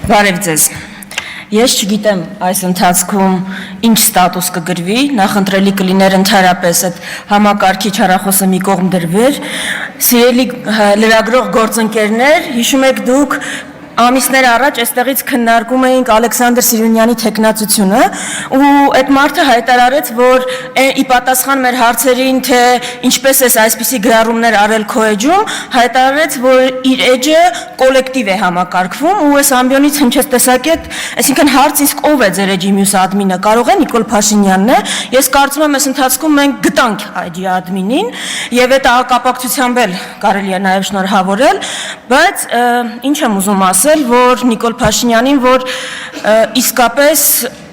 Բարև ձեզ։ Ես չգիտեմ այս ընթացքում ինչ ստատուս կգրվի, նախընտրելի կլիներ ընդհանրապես այդ համակարգիչ հեռախոսը մի կողմ դրվեր։ Սիրելի լրագրող գործընկերներ, հիշում եք դուք ամիսներ առաջ այստեղից քննարկում էինք Ալեքսանդր Սիրունյանի թեկնածությունը ու այդ մարդը հայտարարեց, որ ի պատասխան մեր հարցերին, թե ինչպես է այսպիսի գրառումներ արել քո էջում, հայտարարեց, որ իր էջը կոլեկտիվ է համակարգվում ու այս ամբիոնից հնչեց տեսակետ, այսինքն հարց իսկ ով է ձեր էջի մյուս ադմինը, կարող է Նիկոլ Փաշինյանն է։ Ես կարծում եմ այս ընթացքում մենք գտանք էջի ադմինին եւ այդ կապակցությամբ էլ կարելի է նաեւ շնորհավորել, բայց ինչ եմ ուզում ասել, որ Նիկոլ Փաշինյանին, որ իսկապես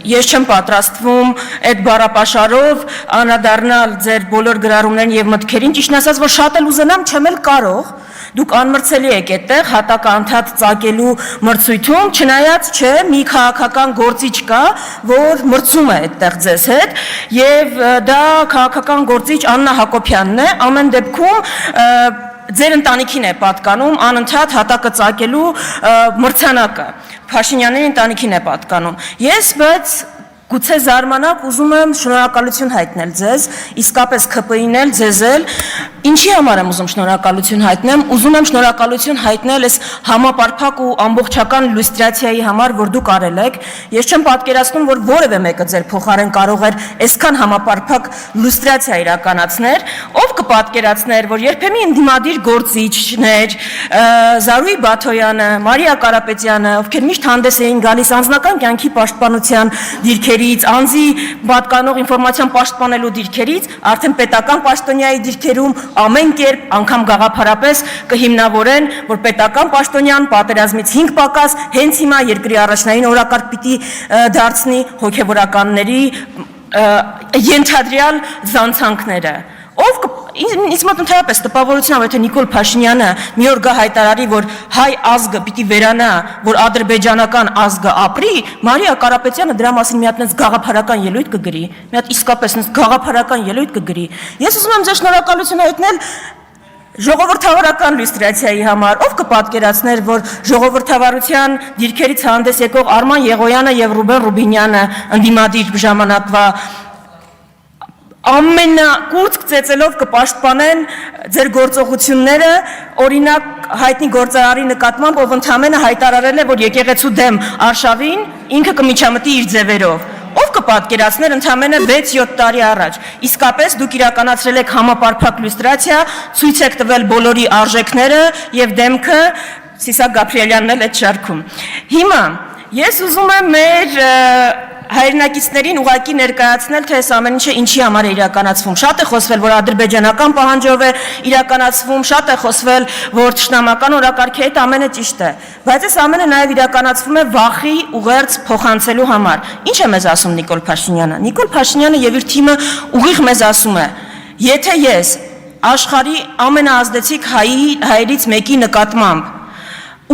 ես չեմ պատրաստվում այդ բառապաշարով անդրադառնալ ձեր բոլոր գրառումներին եւ մտքերին, ճիշտն ասած, որ շատ էլ ուզենամ, չեմ էլ կարող։ Դուք անմրցելի եք այդտեղ հատականդհատ ծագելու մրցույթում, չնայած չէ, մի քաղաքական գործիչ կա, որ մրցում է այդտեղ ձեզ հետ, եւ դա քաղաքական գործիչ Աննա Հակոբյանն է, ամեն դեպքում ձեր ընտանիքին է պատկանում անընդհատ հատակը ծագելու մրցանակը, Փաշինյանների ընտանիքին է պատկանում։ Ես բայց գուցե զարմանաք, ուզում եմ շնորհակալություն հայտնել ձեզ, իսկապես ԿՊԻ-ին էլ, ձեզ էլ, ինչի համար եմ ուզում շնորհակալություն հայտնեմ, ուզում եմ շնորհակալություն հայտնել այս համապարփակ ու ամբողջական լյուստրացիայի համար, որ դուք արել եք։ Ես չեմ պատկերացնում, որ որևէ մեկը ձեր փոխարեն կարող էր այսքան համապարփակ լյուստրացիա իրականացնել, ով կպատկերացներ, որ երբեմն ընդդիմադիր գործիչներ, Զարուհի Բաթոյանը, Մարիա Կարապետյանը, ովքեր միշտ հանդես էին գալիս անձնական կյանքի պաշտպանության դիրքերից, անձի պատկանող ինֆորմացիան պաշտպանելու դիրքերից, արդեն պետական պաշտոնյայի դիրքերում ամեն կերպ, անգամ գաղափարապես կհիմնավորեն, որ պետական պաշտոնյան պատերազմից 5 պակաս հենց հիմա երկրի առաջնային օրակարգ պիտի դարձնի հոգևորականների ենթադրյալ զանցանքները։ Ինձ մոտ ընդհանրապես տպավորություն է, թե Նիկոլ Փաշինյանը մի օր գա հայտարարի, որ հայ ազգը պիտի վերանա, որ ադրբեջանական ազգը ապրի, Մարիա Կարապետյանը դրա մասին մի հատ նենց գաղափարական ելույթ կգրի, մի հատ իսկապես նենց գաղափարական ելույթ կգրի։ Ես ուզում եմ ձեզ շնորհակալություն հայտնել ժողովրդավարական լյուստրացիայի համար, ով կպատկերացներ, որ ժողովրդավարության դիրքերից հանդես եկող Արման Եղոյանը եւ Ռուբեն Ռուբինյանը ընդդիմադիր ժամանակվա ամենակուրծք ծեծելով կպաշտպանեն ձեր գործողությունները, օրինակ հայտնի գործարարի նկատմամբ, ով ընդամենը հայտարարել է, որ եկեղեցու դեմ արշավին ինքը կմիջամտի իր ձևերով։ Ով կպատկերացներ ընդամենը 6-7 տարի առաջ։ Իսկապես դուք իրականացրել եք համապարփակ լյուստրացիա, ցույց եք տվել բոլորի արժեքները եւ դեմքը, Սիսակ Գաբրիելյանն էլ այդ շարքում։ Հիմա ես ուզում եմ մեր հայրենակիցներին ուղղակի ներկայացնել, թե այս ամեն ինչը ինչի համար է իրականացվում։ Շատ է խոսվել, որ ադրբեջանական պահանջով է իրականացվում, շատ է խոսվել, որ թշնամական օրակարգի հետ ամենը ճիշտ է, բայց այս ամենը նաև իրականացվում է վախի ուղերձ փոխանցելու համար։ Ինչ է մեզ ասում Նիկոլ Փաշինյանը։ Նիկոլ Փաշինյանը եւ իր թիմը ուղիղ մեզ ասում է. եթե ես աշխարհի ամենաազդեցիկ հայերից մեկի նկատմամբ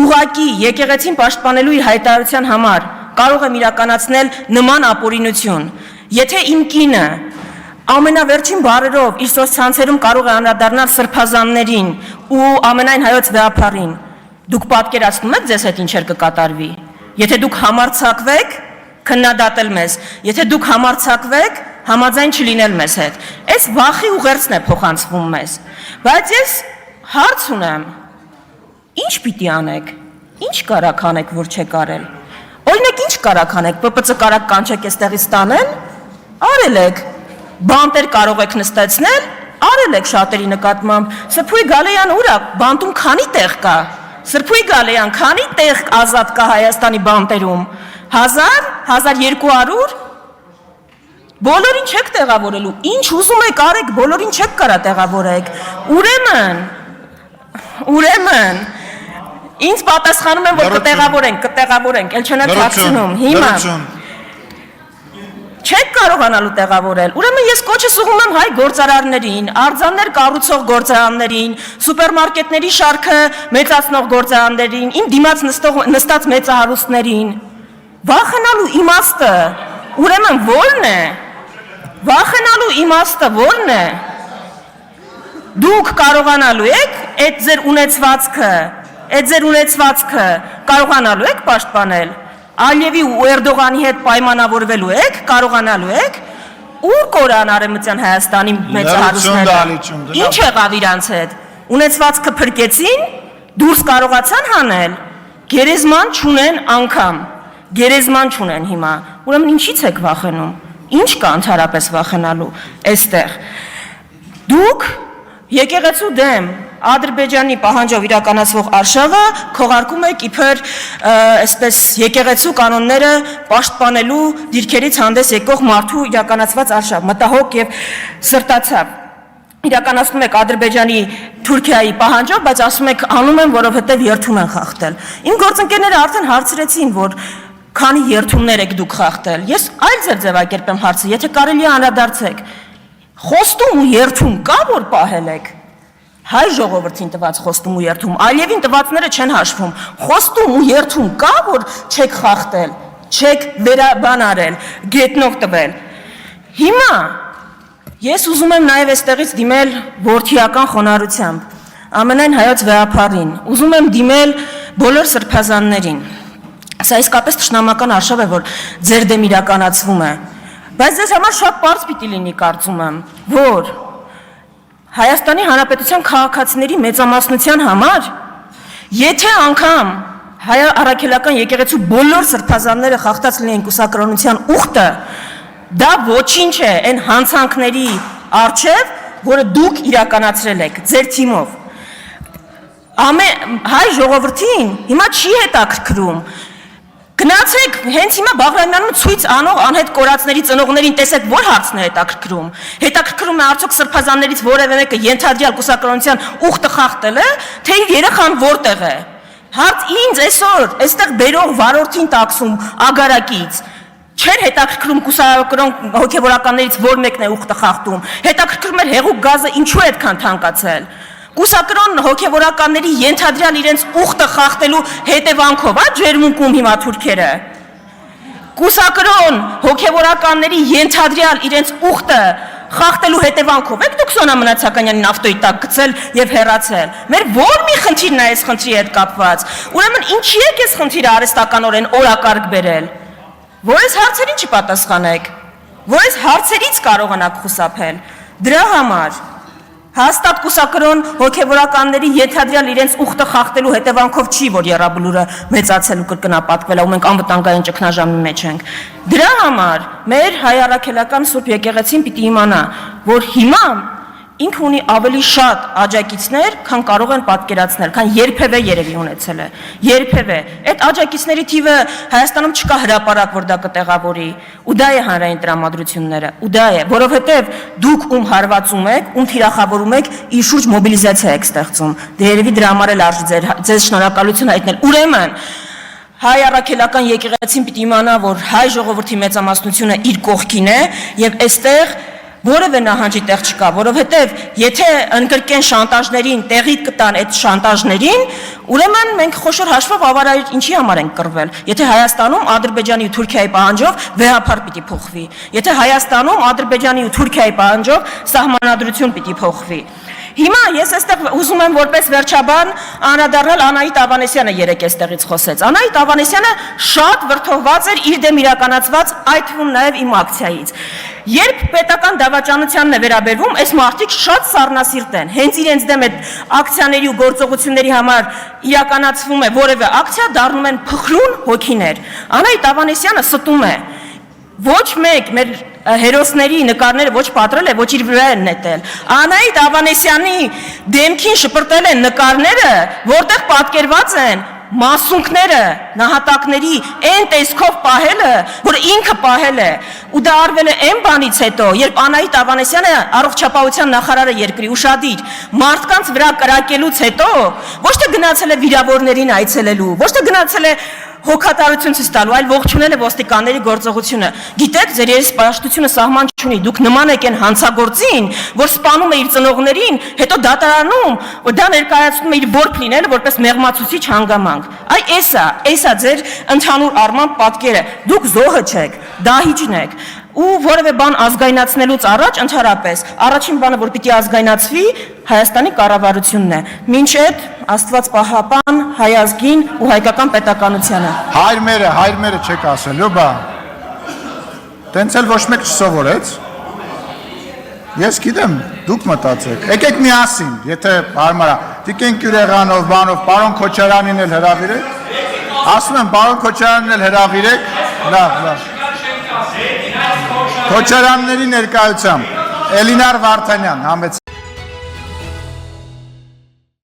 ուղղակի եկեղեցին պաշտպանելու իր հայտարարության համար կարող եմ իրականացնել նման ապօրինություն, եթե իմ կինը ամենավերջին բառերով իր սոցցանցերում կարող է անդրադառնալ սրբազաններին ու ամենայն հայոց վեհապարին, դուք պատկերացնում եք ձեզ հետ ինչեր կկատարվի։ Եթե դուք համարձակվեք քննադատել մեզ, եթե դուք համարձակվեք համաձայն չլինել մեզ հետ, այս վախի ուղերձն է փոխանցվում մեզ։ Բայց ես հարց ունեմ, ինչ պիտի անեք, ինչ կարաք անեք, որ չեք արել։ Օրինակ ինչ կարաք անեք, ՊՊՑ կարաք կանչեք այստեղից տանեն, արել եք, բանտեր կարող եք նստեցնել, արել եք շատերի նկատմամբ, Սրբույր Գալեյան ուր է, բանտում քանի տեղ կա, Սրբույր Գալեյան քանի տեղ ազատ կա Հայաստանի բանտերում, 1000, 1200, բոլորին չեք տեղավորելու, ինչ ուզում եք արեք, բոլորին չեք կարա տեղավորեք, ուրեմն, ինձ պատասխանում են, որ կտեղավորենք, էլ չնակ հացնում, հիմա, չեք կարողանալու տեղավորել, ուրեմն ես կոչս ուղում եմ հայ գործարարներին, արձաններ կառուցող գործարաններին, սուպերմարկետների շարքը մեծացնող գործարաններին, իմ դիմաց նստած մեծահարուստներին, վախենալու իմաստը, ուրեմն որն է, վախենալու իմաստը որն է, դուք կարողանալու եք այդ ձեր ունեցվածքը այդ ձեր ունեցվածքը կարողանալու եք պաշտպանել, Ալիևի ու Էրդողանի հետ պայմանավորվելու եք, կարողանալու եք, ուր կորան Արևմտյան Հայաստանի մեծահարուստները, ինչ եղավ իրանց հետ, ունեցվածքը փրկեցին, դուրս կարողացան հանել, գերեզման չունեն անգամ, գերեզման չունեն հիմա, ուրեմն ինչից եք վախենում, ինչ կա ընդհանրապես վախենալու այստեղ, դուք եկեղեցու դեմ Ադրբեջանի պահանջով իրականացվող արշավը քողարկում եք իբր այսպես եկեղեցու կանոնները պաշտպանելու դիրքերից հանդես եկող մարդու իրականացված արշավ, մտահոգ եւ սրտացավ։ Իրականացնում եք Ադրբեջանի Թուրքիայի պահանջով, բայց ասում եք անում են, որովհետեւ երթում են խախտել։ Իմ գործընկերները արդեն հարցրեցին, որ քանի երթումներ եք դուք խախտել։ Ես այլ ձևակերպեմ հարցը, եթե կարելի է անդրադարձեք։ Խոստում ու երթում կա, որ պահել եք։ Հայ ժողովրդին տված խոստում ու երթում, Ալիևին տվածները չեն հաշվում, խոստում ու երթում կա, որ չեք խախտել, չեք վերաբան արել, գետնով տվել։ Հիմա ես ուզում եմ նաև այստեղից դիմել որդիական խոնարհությամբ, ամենայն հայոց վեհապարին, ուզում եմ դիմել բոլոր սրբազաններին։ Սա իսկապես թշնամական արշավ է, որ ձեր դեմ իրականացվում է, բայց ձեզ համար շատ պարզ պիտի լինի, կարծում եմ, որ Հայաստանի Հանրապետության քաղաքացիների մեծամասնության համար, եթե անգամ հայ առաքելական եկեղեցու բոլոր սրբազանները խախտած լինեն կուսակրոնության ուխտը, դա ոչինչ է այն հանցանքների առջև, որը դուք իրականացրել եք ձեր թիմով։ Հայ ժողովրդին հիմա չի հետաքրքրում։ Գնացեք, հենց հիմա Բաղրամյանում ցույց անող անհետ կորածների ծնողներին տեսեք, որ հարցն է հետաքրքրում։ Հետաքրքրում է արդյոք սրբազաններից որևէ մեկը ենթադրյալ կուսակրոնության ուխտը խախտել է, թե իր երեխան որտեղ է։ Հարց ինձ այսօր այստեղ բերող վարորդին տաքսում ագարակից չէր հետաքրքրում կուսակրոն հոգևորականներից որ մեկն է ուխտը խախտում։ Հետաքրքրում էր հեղուկ գազը ինչու է այդքան թանկացել։ Կուսակրոն հոգևորականների ենթադրյալ իրենց ուխտը խախտելու հետևանքով, ջերմունքում հիմա թուրքերը։ Կուսակրոն հոգևորականների ենթադրյալ իրենց ուխտը խախտելու հետևանքով եք դուք Սոնա Մնացականյանին ավտոյի տակ գցել եւ հեռացել։ Մեր ո՞ր մի խնդիրն է այս խնդրի հետ կապված։ Ուրեմն ինչի եք այս խնդիրը արհեստականորեն օրակարգ բերել։ Որ այս հարցերին չպատասխանեք, որ այս հարցերից կարողանաք խուսափել։ Դրա համար հաստատ կուսակրոն հոգևորականների ենթադրյալ իրենց ուխտը խախտելու հետևանքով չի, որ եռաբլուրը մեծացել ու կրկնապատկվել է, ու մենք անվտանգային ճգնաժամի մեջ ենք։ Դրա համար մեր հայ առաքելական Սուրբ եկեղեցին պիտի իմանա, որ հիմա ինքը ունի ավելի շատ աջակիցներ, քան կարող են պատկերացնել, քան երբևէ երևի ունեցել է։ Երբևէ։ Այդ աջակիցների թիվը Հայաստանում չկա հրապարակ, որ դա կտեղավորի, ու դա է հանրային տրամադրությունները, ու դա է, որովհետև դուք ում հարվածում եք, ում թիրախավորում եք, իր շուրջ մոբիլիզացիա եք ստեղծում։ Դե երևի դրա համար էլ արժի ձեզ շնորհակալություն հայտնել։ Ուրեմն հայ առաքելական եկեղեցին պիտի իմանա, որ հայ ժողովրդի մեծամասնությունը իր կողքին է եւ այստեղ որևէ նահանջի տեղ չկա, որովհետև եթե ընդգրկեն շանտաժներին, տեղի կտան այդ շանտաժներին, ուրեմն մենք խոշոր հաշվով ավարայր ինչի համար ենք կռվել։ Եթե Հայաստանում Ադրբեջանի ու Թուրքիայի պահանջով վեհապար պիտի փոխվի, եթե Հայաստանում Ադրբեջանի ու Թուրքիայի պահանջով սահմանադրություն պիտի փոխվի։ Հիմա ես այստեղ ուզում եմ որպես վերջաբան անդրադառնալ Անահիտ Ավանեսյանը երեք այստեղից խոսեց։ Անահիտ Ավանեսյանը շատ վրդովված էր իր դեմ իրականացված այդ թվում նաև իմ ակցիայից։ Երբ պետական դավաճանությանն է վերաբերվում, այս մարդիկ շատ սառնասիրտ են։ Հենց իրենց դեմ այդ ակցիաների ու գործողությունների համար իրականացվում է որևէ ակցիա, դառնում են փխրուն հոգիներ։ Անահիտ Ավանեսյանը ստում է։ Ոչ մեկ մեր հերոսների նկարները ոչ պատրել է, ոչ իր վրա են նետել։ Անահիտ Ավանեսյանի դեմքին շպրտել են նկարները, որտեղ պատկերված են մասունքները, նահատակների այն տեսքով պահելը, որ ինքը պահել է, ու դա արվել է այն բանից հետո, երբ Անահիտ Ավանեսյանը առողջապահության նախարարը երկրի ուշադիր մարդկանց վրա կրակելուց հետո ոչ թե գնացել է վիրավորներին այցելելու, ոչ թե գնացել է հոգատարություն ցույց տալու, այլ ողջունել է ոստիկանների գործողությունը։ Գիտեք, ձեր երեսպաշտությունը սահման չունի, դուք նման եք այն հանցագործին, որ սպանում է իր ծնողներին, հետո դատարանում, որ դա ներկայացնում է իր որբ լինելը որպես մեղմացուցիչ հանգամանք։ Այ էսա ձեր ընդհանուր առմամբ պատկերը։ Դուք զոհը չեք, դահիճն եք։ Ու որևէ բան ազգայնացնելուց առաջ ընդհանրապես առաջին բանը, որ պիտի ազգայնացվի, Հայաստանի կառավարությունն է։ Մինչ այդ Աստված պահապան հայ ազգին ու հայկական պետականությանը։ Հայրմերը չեք ասելու, բա։ Տենց էլ ոչ մեկ չսովորեց։ Ես գիտեմ, դուք մտածեք։ Եկեք միասին, եթե հարմար է։ Տիկին Կյուրեղանով, բանով, պարոն Քոչարյանին էլ հրավիրեք։ Ասում եմ, պարոն Քոչարյանին էլ հրավիրեք։ Լավ։ Քոչարյանների ներկայությամբ Էլինար Վարդանյան, համեցեք։